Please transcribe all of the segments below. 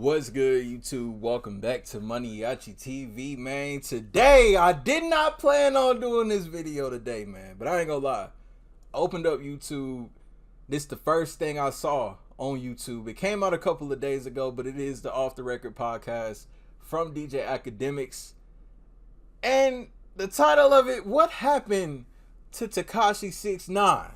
What's good, YouTube? Welcome back to MANIACITV, man. Today, I did not plan on doing this video today, man. But I ain't gonna lie. I opened up YouTube. This is the first thing I saw on YouTube. It came out a couple of days ago, but it is the Off the Record podcast from DJ Academics. And the title of it, What Happened to Tekashi 6ix9ine?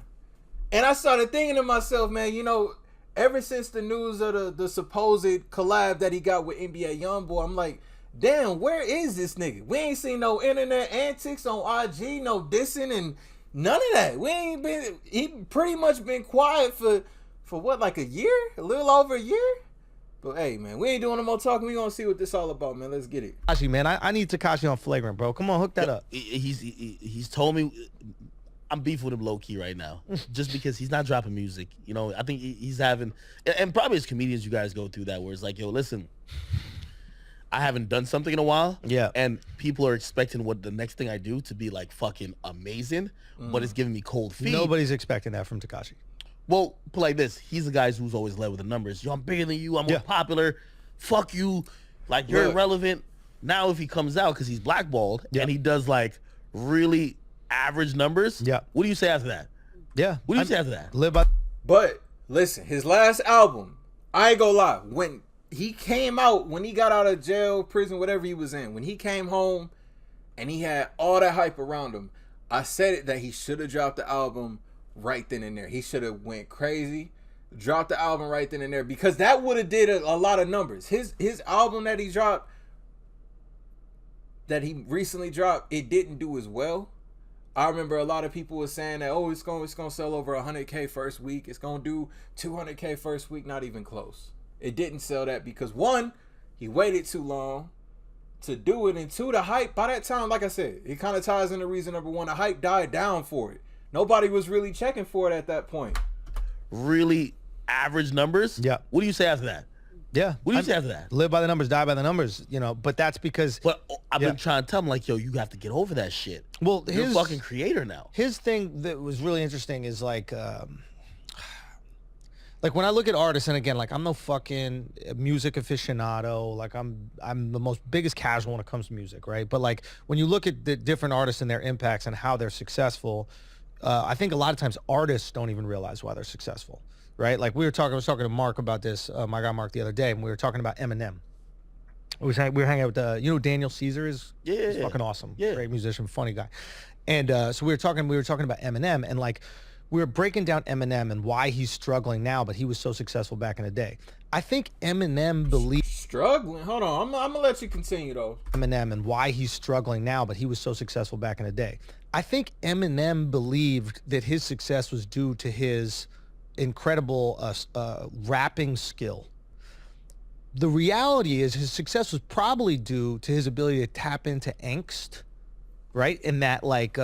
And I started thinking to myself, man, you know, ever since the news of the supposed collab that he got with NBA Youngboy, I'm like, damn, where is this nigga? We ain't seen no internet antics on IG, no dissing and none of that. He pretty much been quiet for what, like a year? A little over a year? But hey, man, we ain't doing no more talking. We gonna see what this all about, man. Let's get it. Tekashi, man, I need Tekashi on flagrant, bro. Come on, hook that up. He's told me I'm beef with him low key right now, just because he's not dropping music. You know, I think he's having, and probably as comedians, you guys go through that where it's like, yo, listen, I haven't done something in a while. Yeah. And people are expecting what the next thing I do to be like fucking amazing, but it's giving me cold feet. Nobody's expecting that from Tekashi. Well, put like this, he's the guy who's always led with the numbers. Yo, I'm bigger than you. I'm more popular. Fuck you. Like, you're irrelevant. Now, if he comes out because he's blackballed and he does like really average numbers, what do you say after that? What do you say after that? Live by. But listen, his last album, I ain't gonna lie, when he came out, when he got out of jail, prison, whatever he was in, when he came home and he had all that hype around him, I said it that he should have dropped the album right then and there. He should have went crazy, dropped the album right then and there, because that would have did a lot of numbers. His album that he dropped, that he recently dropped, it didn't do as well. I remember a lot of people were saying that, oh, it's gonna sell over 100K first week. It's gonna do 200K first week. Not even close. It didn't sell that because, one, he waited too long to do it, and two, the hype, by that time, like I said, it kind of ties into reason number one. The hype died down for it. Nobody was really checking for it at that point. Really average numbers? Yeah. What do you say after that? Yeah. What do you say after that? Live by the numbers, die by the numbers, you know, but that's because. But I've been trying to tell him, like, yo, you have to get over that shit. Well, you're a fucking creator now. His thing that was really interesting is like when I look at artists, and again, like, I'm no fucking music aficionado. Like, I'm the most biggest casual when it comes to music, right? But like, when you look at the different artists and their impacts and how they're successful, I think a lot of times artists don't even realize why they're successful. Right, like I was talking to Mark about this, my guy Mark, the other day, and we were talking about Eminem. We were hanging out with, you know, Daniel Caesar is. He's fucking awesome, great musician, funny guy, and so we were talking about Eminem, and like we were breaking down Eminem and why he's struggling now, but he was so successful back in the day. I think Eminem believes struggling. Hold on, I'm gonna let you continue though. Eminem and why he's struggling now, but he was so successful back in the day. I think Eminem believed that his success was due to his incredible rapping skill. The reality is his success was probably due to his ability to tap into angst, right? And that, like,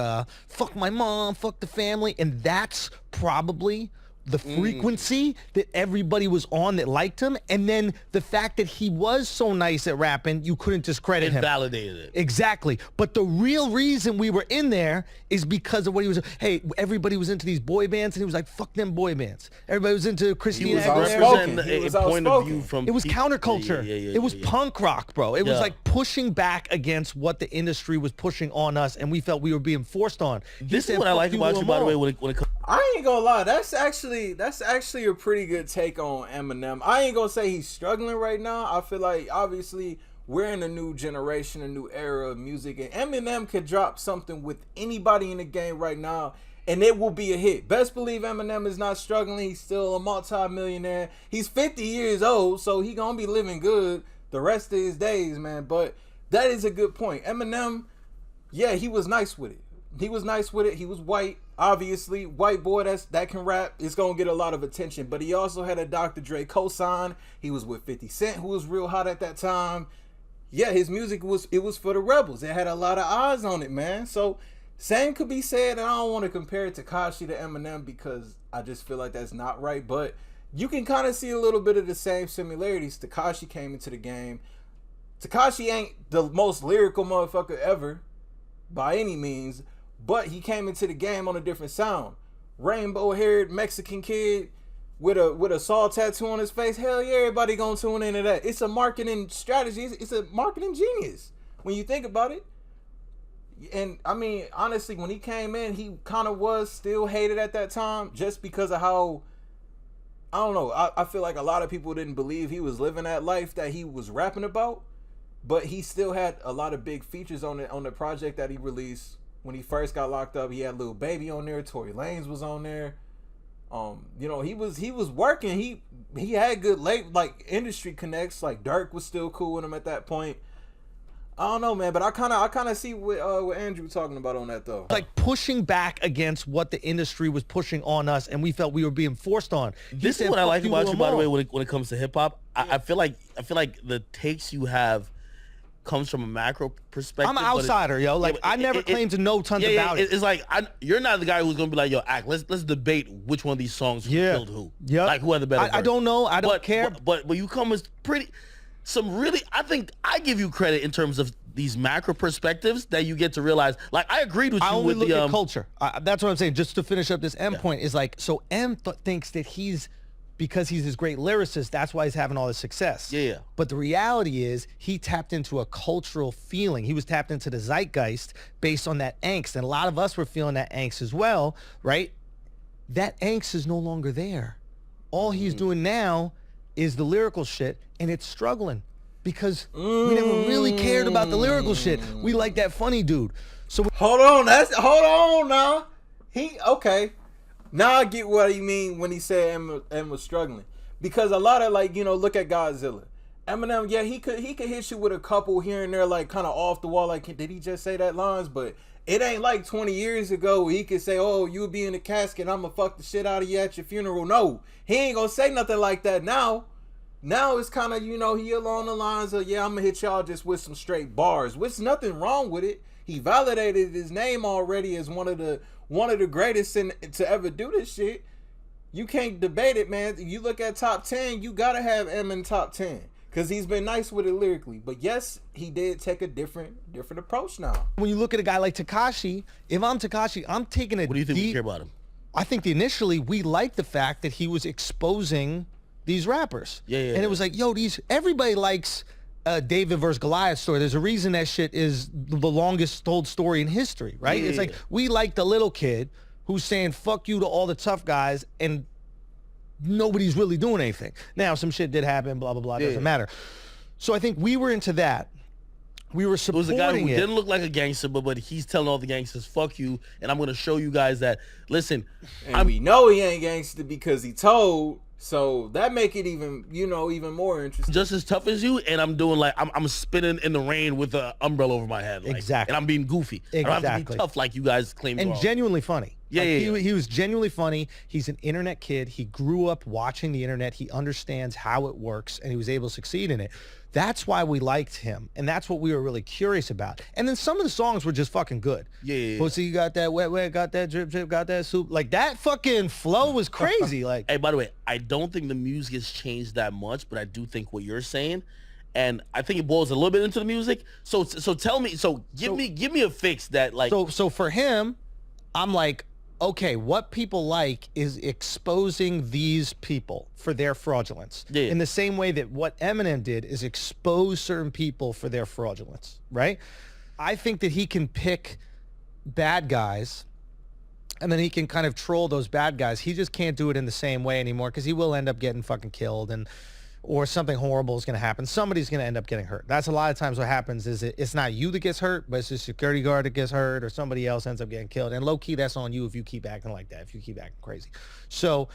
fuck my mom, fuck the family, and that's probably the frequency that everybody was on that liked him, and then the fact that he was so nice at rapping, you couldn't discredit him. Validated it. Exactly. But the real reason we were in there is because of what he was. Hey, everybody was into these boy bands, and he was like, fuck them boy bands. Everybody was into Christina Aguilera. A point of view from it was counterculture. It was punk rock, bro. It was like pushing back against what the industry was pushing on us, and we felt we were being forced on. This is what I like about you, by the way, when it comes. I ain't gonna lie, that's actually a pretty good take on Eminem. I ain't gonna say he's struggling right now. I feel like obviously we're in a new generation, a new era of music, and Eminem could drop something with anybody in the game right now and it will be a hit. Best believe Eminem is not struggling. He's still a multi-millionaire. He's 50 years old, so he gonna be living good the rest of his days, man. But that is a good point. Eminem, yeah, he was nice with it. He was nice with it. He was white. Obviously, white boy that can rap is going to get a lot of attention. But he also had a Dr. Dre cosign. He was with 50 Cent, who was real hot at that time. Yeah, his music was for the rebels. It had a lot of eyes on it, man. So, same could be said, and I don't want to compare Tekashi to Eminem because I just feel like that's not right. But you can kind of see a little bit of the same similarities. Tekashi came into the game. Tekashi ain't the most lyrical motherfucker ever, by any means. But he came into the game on a different sound. Rainbow-haired Mexican kid with a Saw tattoo on his face, hell yeah, everybody gonna tune into that. It's a marketing strategy. It's a marketing genius when you think about it. And I mean, honestly, when he came in, he kind of was still hated at that time just because of how, I don't know, I feel like a lot of people didn't believe he was living that life that he was rapping about, but he still had a lot of big features on the project that he released when he first got locked up. He had Lil Baby on there, Tory Lanez was on there. You know, he was working. He had good like industry connects. Like Dirk was still cool with him at that point. I don't know, man, but I kind of see what Andrew talking about on that though. Like pushing back against what the industry was pushing on us, and we felt we were being forced on. This is what I like about you, by the way, when it comes to hip hop. I feel like the takes you have comes from a macro perspective. I'm an outsider, yo. Like I never claimed to know tons about it. It's like you're not the guy who's gonna be like, yo, let's debate which one of these songs killed who. Yeah, like who had the better. I don't know. I don't care. But you come with I think I give you credit in terms of these macro perspectives that you get to realize. Like I agreed with you. I only with look at culture. That's what I'm saying. Just to finish up this M point is like, so M thinks that because he's this great lyricist, that's why he's having all this success. Yeah. But the reality is he tapped into a cultural feeling. He was tapped into the zeitgeist based on that angst. And a lot of us were feeling that angst as well, right? That angst is no longer there. All he's doing now is the lyrical shit, and it's struggling because we never really cared about the lyrical shit. We like that funny dude. So hold on now. Okay. Now I get what you mean when he said M was struggling. Because a lot of, like, you know, look at Godzilla. Eminem, yeah, he could hit you with a couple here and there, like kind of off the wall, like, did he just say that lines? But it ain't like 20 years ago where he could say, oh, you'll be in the casket, I'm gonna fuck the shit out of you at your funeral. No, he ain't gonna say nothing like that now. Now it's kind of, you know, he along the lines of, yeah, I'm gonna hit y'all just with some straight bars, which nothing wrong with it. He validated his name already as one of the greatest to ever do this shit. You can't debate it, man. You look at top 10, you gotta have M in top 10 because he's been nice with it lyrically. But yes, he did take a different approach now. When you look at a guy like Tekashi, if I'm Tekashi, I'm taking a What do you think we care about him? I think initially we liked the fact that he was exposing these rappers. Yeah. And it was like, yo, everybody likes David versus Goliath story. There's a reason that shit is the longest told story in history, right? Yeah. It's like we like the little kid who's saying fuck you to all the tough guys and nobody's really doing anything. Now some shit did happen, blah blah blah, doesn't matter. So I think we were into that. We were supporting it. Was a guy who didn't look like a gangster, but he's telling all the gangsters, fuck you, and I'm gonna show you guys that, listen. And we know he ain't gangster because he told. So that make it even more interesting. Just as tough as you, and I'm doing like I'm spinning in the rain with an umbrella over my head, like, exactly. And I'm being goofy. Exactly. I don't have to be tough like you guys claim. And genuinely funny. Yeah, He was genuinely funny. He's an internet kid. He grew up watching the internet. He understands how it works, and he was able to succeed in it. That's why we liked him, and that's what we were really curious about. And then some of the songs were just fucking good. Yeah. Pussy got that wet, wet, got that drip, drip, got that soup. Like that fucking flow was crazy. Like, hey, by the way, I don't think the music has changed that much, but I do think what you're saying, and I think it boils a little bit into the music. So tell me, give me a fix that, like. So for him, I'm like, okay, what people like is exposing these people for their fraudulence. Yeah. In the same way that what Eminem did is expose certain people for their fraudulence, right? I think that he can pick bad guys and then he can kind of troll those bad guys. He just can't do it in the same way anymore because he will end up getting fucking killed or something horrible is going to happen. Somebody's going to end up getting hurt. That's a lot of times what happens is it's not you that gets hurt, but it's the security guard that gets hurt or somebody else ends up getting killed. And low key, that's on you if you keep acting like that, if you keep acting crazy. So,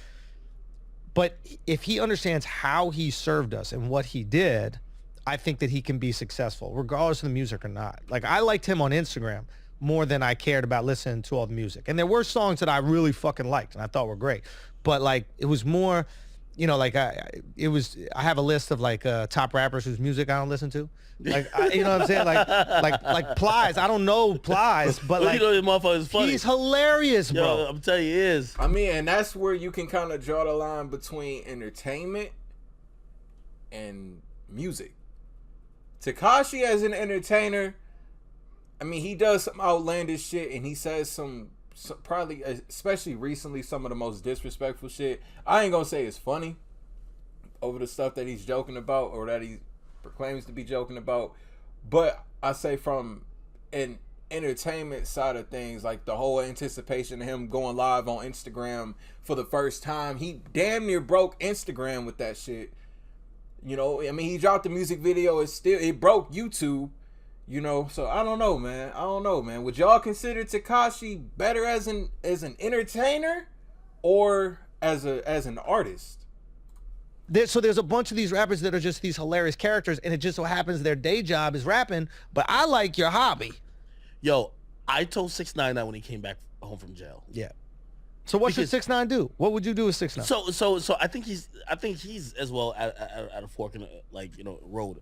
but if he understands how he served us and what he did, I think that he can be successful, regardless of the music or not. Like, I liked him on Instagram more than I cared about listening to all the music. And there were songs that I really fucking liked and I thought were great. But like, it was more... You know, like I have a list of like top rappers whose music I don't listen to. Like, you know what I'm saying? Like Plies. I don't know Plies, but like, you know, this motherfucker is funny. He's hilarious, bro. Yo, I'm telling you, he is. I mean, and that's where you can kind of draw the line between entertainment and music. Tekashi as an entertainer, I mean, he does some outlandish shit and he says some probably, especially recently, some of the most disrespectful shit. I ain't gonna say it's funny over the stuff that he's joking about or that he proclaims to be joking about, but I say from an entertainment side of things, like the whole anticipation of him going live on Instagram for the first time, he damn near broke Instagram with that shit. You know, I mean, he dropped the music video. It broke YouTube. You know, so I don't know, man. Would y'all consider Tekashi better as an entertainer or as an artist? So there's a bunch of these rappers that are just these hilarious characters, and it just so happens their day job is rapping. But I like your hobby. Yo, I told 6ix9ine when he came back home from jail. Yeah. So what should 6ix9ine do? What would you do with 6ix9ine? So I think he's as well at a fork in the road.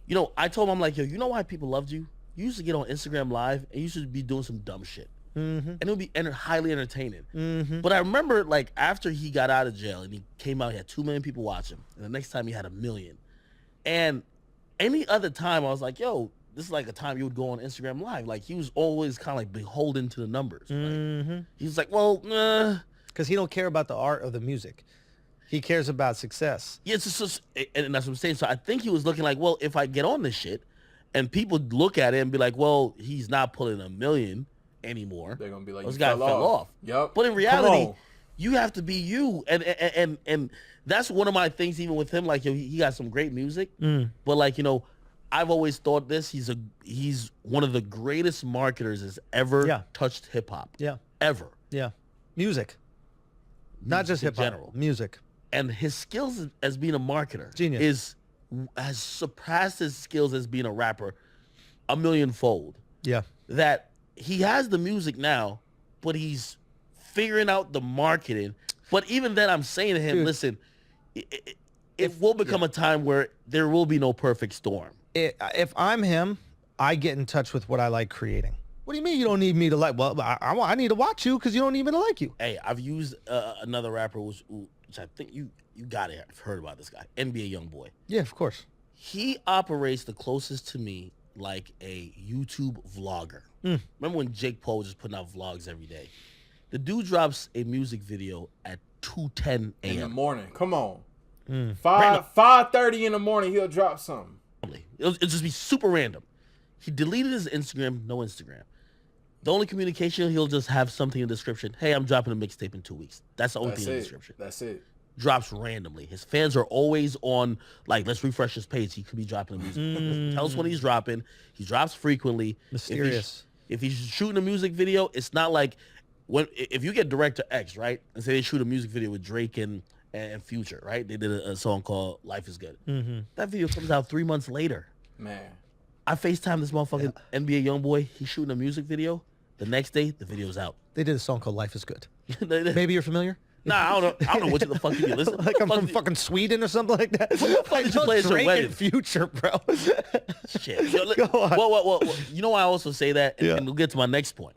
You know, I told him, I'm like, yo, you know why people loved you? You used to get on Instagram Live and you should be doing some dumb shit. And it would be highly entertaining. But I remember, like, after he got out of jail and he came out, he had 2 million people watch him. And the next time he had 1 million. And any other time I was like, yo, this is like a time you would go on Instagram Live. Like, he was always kind of like beholden to the numbers. Right? He was like, well, because he don't care about the art of the music. He cares about success. Yeah, and that's what I'm saying. So I think he was looking like, well, if I get on this shit and people look at it and be like, well, he's not pulling 1 million anymore. They're going to be like, this guy fell off. Yep. But in reality, you have to be you. And that's one of my things even with him. Like, yo, he got some great music. But, like, you know, I've always thought this. He's one of the greatest marketers that's ever touched hip-hop. Yeah. Ever. Yeah. Music. Not just hip-hop. General. Music. And his skills as being a marketer has surpassed his skills as being a rapper 1 millionfold. Yeah. That he has the music now, but he's figuring out the marketing. But even then, I'm saying to him, listen, it will become a time where there will be no perfect storm. If I'm him, I get in touch with what I like creating. What do you mean you don't need me to like? Well, I need to watch you because you don't need me to like you. Hey, I've used another rapper which I think you got to have heard about this guy, NBA Youngboy. Yeah, of course. He operates the closest to me like a YouTube vlogger. Remember when Jake Paul was just putting out vlogs every day? The dude drops a music video at 2:10 a.m. in the morning. Come on, 5:30 in the morning, he'll drop something. It'll just be super random. He deleted his Instagram, no Instagram. The only communication, he'll just have something in the description. Hey, I'm dropping a mixtape in 2 weeks. That's the only thing in the description. That's it. Drops randomly. His fans are always on, like, let's refresh his page. He could be dropping a music. Tell us when he's dropping. He drops frequently. Mysterious. If he's shooting a music video, it's not like if you get Director X, right, and say they shoot a music video with Drake and Future, right? They did a song called Life is Good. That video comes out 3 months later. Man. I FaceTime this motherfucking NBA Youngboy. He's shooting a music video. The next day, the video's out. They did a song called Life is Good. Maybe you're familiar? Nah, I don't know what the fuck you listen. Like I'm from fucking Sweden or something like that. What the fuck did you play at your Drake wedding? and Future, bro. Shit. Yo, Go on. Well, you know why I also say that? And we'll get to my next point.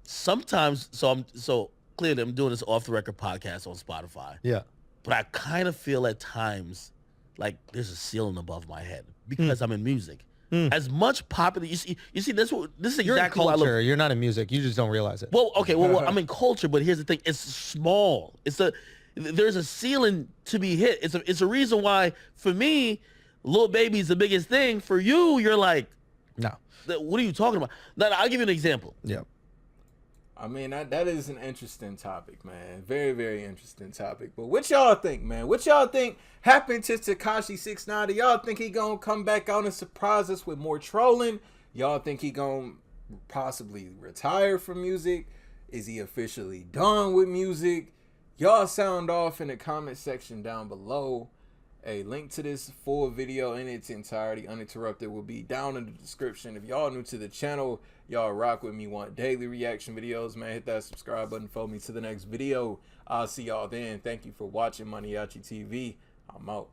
Sometimes, so clearly I'm doing this off the record podcast on Spotify. Yeah. But I kind of feel at times like there's a ceiling above my head because I'm in music. As much popular, you see, this is You're exactly in why I culture. love. You're not in music. You just don't realize it. Well, okay, well, I'm in culture, but here's the thing: it's small. There's a ceiling to be hit. It's a reason why for me, Lil Baby's the biggest thing. For you, you're like, no. What are you talking about? Now, I'll give you an example. Yeah. I mean, that is an interesting topic, man. Very, very interesting topic. But what y'all think, man? What y'all think happened to Tekashi 6ix9ine? Do y'all think he gonna come back out and surprise us with more trolling? Y'all think he gonna possibly retire from music? Is he officially done with music? Y'all sound off in the comment section down below. A link to this full video in its entirety, uninterrupted, will be down in the description. If y'all new to the channel, y'all rock with me, want daily reaction videos, man, hit that subscribe button, follow me to the next video. I'll see y'all then. Thank you for watching MANIACITV. I'm out.